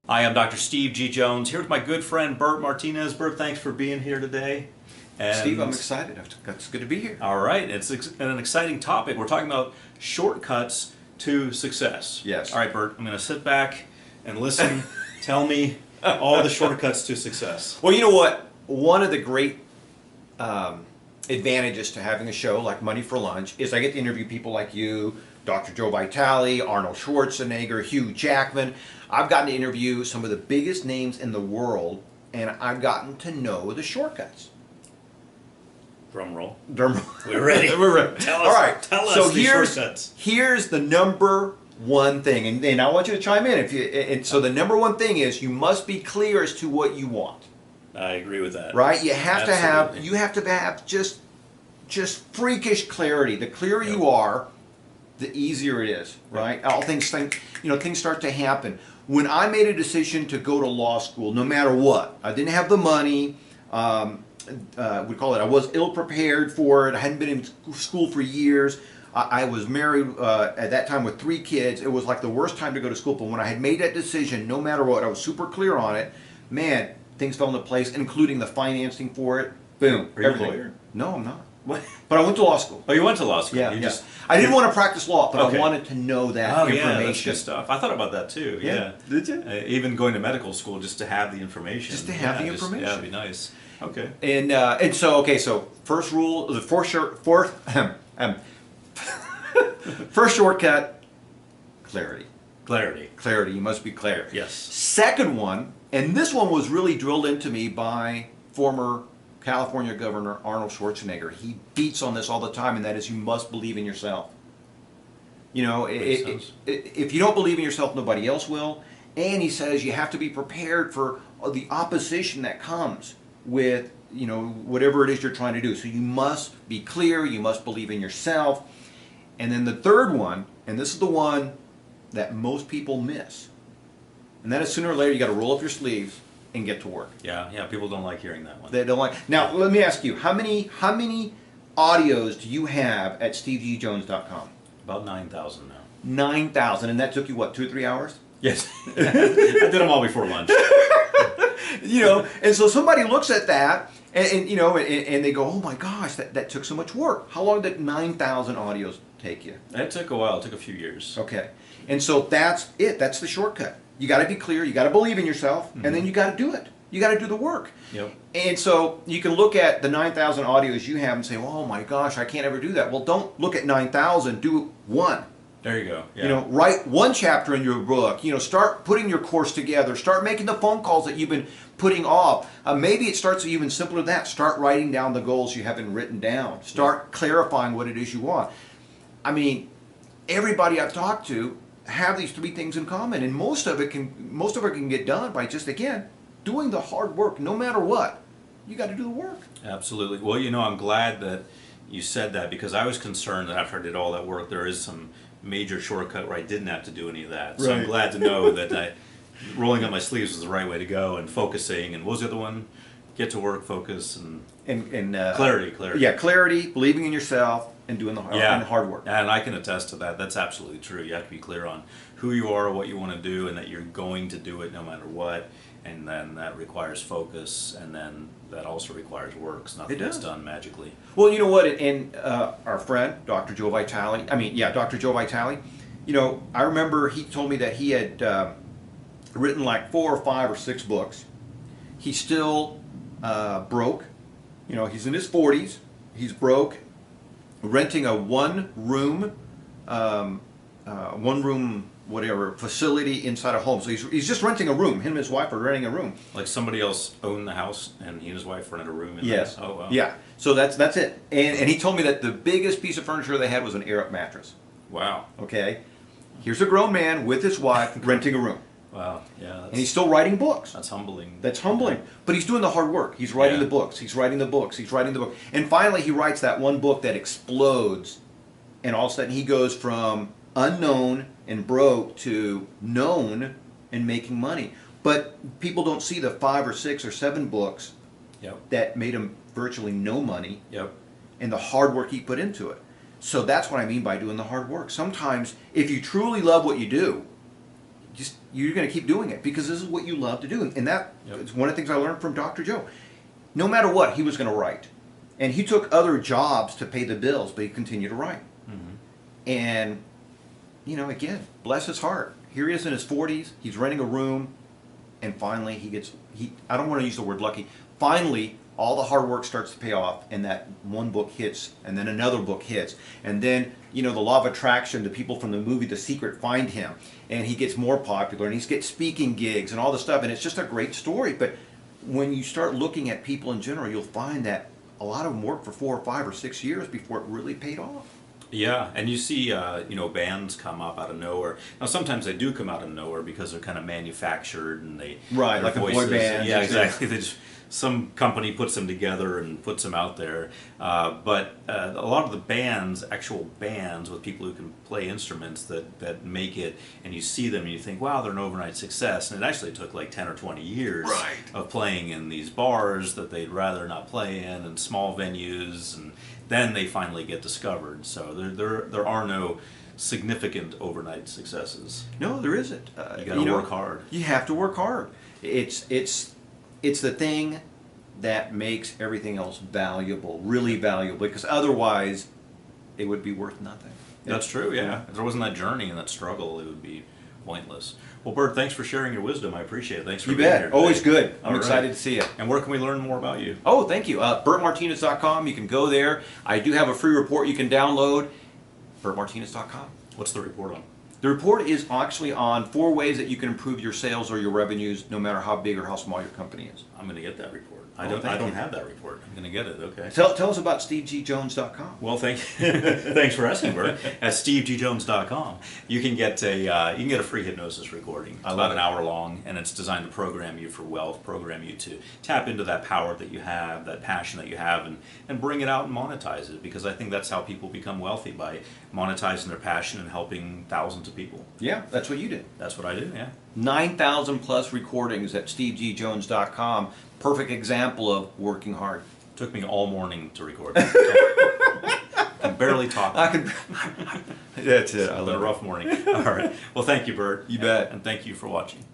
Hi, I'm Dr. Steve G. Jones here with my good friend Bert Martinez. Bert, thanks for being here today. And Steve, I'm excited. It's good to be here. All right, it's an exciting topic. We're talking about shortcuts to success. Yes. All right, Bert, I'm going to sit back and listen. Tell me all the shortcuts to success. Well, you know what? One of the great advantages to having a show like Money for Lunch is I get to interview people like you, Dr. Joe Vitale, Arnold Schwarzenegger, Hugh Jackman. I've gotten to interview some of the biggest names in the world, and I've gotten to know the shortcuts. Drum roll. We're ready. We're ready. Tell us, all right. Tell us so the shortcuts. Here's the number one thing, and I want you to chime in. So the number one thing is you must be clear as to what you want. I agree with that. Right? You have to have just freakish clarity. The clearer you are, the easier it is. Right? All things start to happen. When I made a decision to go to law school, no matter what, I didn't have the money. I was ill prepared for it. I hadn't been in school for years. I was married at that time with 3 kids. It was like the worst time to go to school. But when I had made that decision, no matter what, I was super clear on it. Man, things fell into place, including the financing for it. Boom. Are you a lawyer? No, I'm not. What? But I went to law school. Oh, you went to law school? Yeah. I didn't want to practice law, but I wanted to know that information. Yeah, that's good stuff. I thought about that too. Yeah. Did you? Even going to medical school just to have the information. Just to have the information. Yeah, it'd be nice. Okay. And so first rule, the first shortcut, clarity. Clarity. You must be clear. Yes. Second one, and this one was really drilled into me by former California Governor Arnold Schwarzenegger. He beats on this all the time, and that is you must believe in yourself. You know, if you don't believe in yourself, nobody else will. And he says you have to be prepared for the opposition that comes with, whatever it is you're trying to do. So you must be clear, you must believe in yourself. And then the third one, and this is the one that most people miss, and that is sooner or later you got to roll up your sleeves and get to work. Yeah, people don't like hearing that one. They don't like. Now, let me ask you, how many audios do you have at stevegjones.com? About 9,000 now. 9,000, and that took you what, 2 or 3 hours? Yes. I did them all before lunch. And so somebody looks at that and they go, oh my gosh, that took so much work. How long did 9,000 audios take you? It took a while. It took a few years. Okay. And so that's it. That's the shortcut. You got to be clear. You got to believe in yourself, and then you got to do it. You got to do the work. Yep. And so you can look at the 9,000 audios you have and say, oh my gosh, I can't ever do that. Well, don't look at 9,000. Do one. There you go. Yeah. Write one chapter in your book. Start putting your course together. Start making the phone calls that you've been putting off. Maybe it starts even simpler than that. Start writing down the goals you haven't written down. Start clarifying what it is you want. I mean, everybody I've talked to have these 3 things in common, and most of it can get done by just, again, doing the hard work. No matter what, you got to do the work. Absolutely. Well, I'm glad that you said that, because I was concerned that after I did all that work, there is some major shortcut where I didn't have to do any of that. So I'm glad to know that rolling up my sleeves was the right way to go, and focusing. And what was the other one? Get to work, focus, and clarity. Yeah, clarity, believing in yourself, and doing the hard work. And I can attest to that. That's absolutely true. You have to be clear on who you are, what you want to do, and that you're going to do it no matter what. And then that requires focus, and then that also requires work. It's nothing that's done magically. Well, you know what? And our friend, Dr. Joe Vitale, Dr. Joe Vitale, I remember he told me that he had written like 4 or 5 or 6 books. He's still broke. He's in his 40s. He's broke, renting a one-room facility inside a home. So he's just renting a room. Him and his wife are renting a room. Like somebody else owned the house, and he and his wife rented a room in Yes. the house? Oh, wow. Yeah. So that's it. And he told me that the biggest piece of furniture they had was an air-up mattress. Wow. Okay. Here's a grown man with his wife renting a room. Wow. Yeah. And he's still writing books. That's humbling. That's humbling. But he's doing the hard work. He's writing the books. He's writing the books. He's writing the book. And finally he writes that one book that explodes. And all of a sudden he goes from unknown and broke to known and making money. But people don't see the 5 or 6 or 7 books that made him virtually no money and the hard work he put into it. So that's what I mean by doing the hard work. Sometimes if you truly love what you do, you're going to keep doing it because this is what you love to do. And that is one of the things I learned from Dr. Joe. No matter what, he was going to write. And he took other jobs to pay the bills, but he continued to write. And, you know, again, bless his heart. Here he is in his 40s. He's renting a room. And finally, I don't want to use the word lucky. Finally, all the hard work starts to pay off, and that one book hits, and then another book hits. And then, you know, the law of attraction, the people from the movie The Secret find him, and he gets more popular, and he gets speaking gigs and all this stuff, and it's just a great story. But when you start looking at people in general, you'll find that a lot of them worked for 4 or 5 or 6 years before it really paid off. Yeah, and you see, you know, bands come up out of nowhere. Now, sometimes they do come out of nowhere because they're kind of manufactured and right, like voices, a boy band. Yeah, exactly. Some company puts them together and puts them out there. But a lot of the bands, actual bands with people who can play instruments that make it, and you see them and you think, wow, they're an overnight success. And it actually took like 10 or 20 years of playing in these bars that they'd rather not play in and small venues, and then they finally get discovered. So there are no significant overnight successes. No, there isn't. You got to work hard. You have to work hard. It's the thing that makes everything else valuable, really valuable, because otherwise it would be worth nothing. That's true, yeah. If there wasn't that journey and that struggle, it would be pointless. Well, Bert, thanks for sharing your wisdom. I appreciate it. Thanks for being here today. Always good. I'm All excited right. to see you. And where can we learn more about you? Oh, thank you. BertMartinez.com. You can go there. I do have a free report you can download. BertMartinez.com. What's the report on? The report is actually on 4 ways that you can improve your sales or your revenues, no matter how big or how small your company is. I'm going to get that report. I thank don't you. have that report. I'm going to get it. Okay. Tell us about SteveGJones.com. Well, thanks for asking, Bert. At SteveGJones.com, you can get a free hypnosis recording. It's about an hour long, and it's designed to program you for wealth, program you to tap into that power that you have, that passion that you have, and bring it out and monetize it. Because I think that's how people become wealthy, by monetizing their passion and helping thousands of people. Yeah, that's what you did. That's what I do. Yeah. 9,000 plus recordings at SteveGJones.com. Perfect example of working hard. Took me all morning to record. I can barely talk. That's it. It's been a rough morning. All right. Well, thank you, Bert. You bet. And thank you for watching.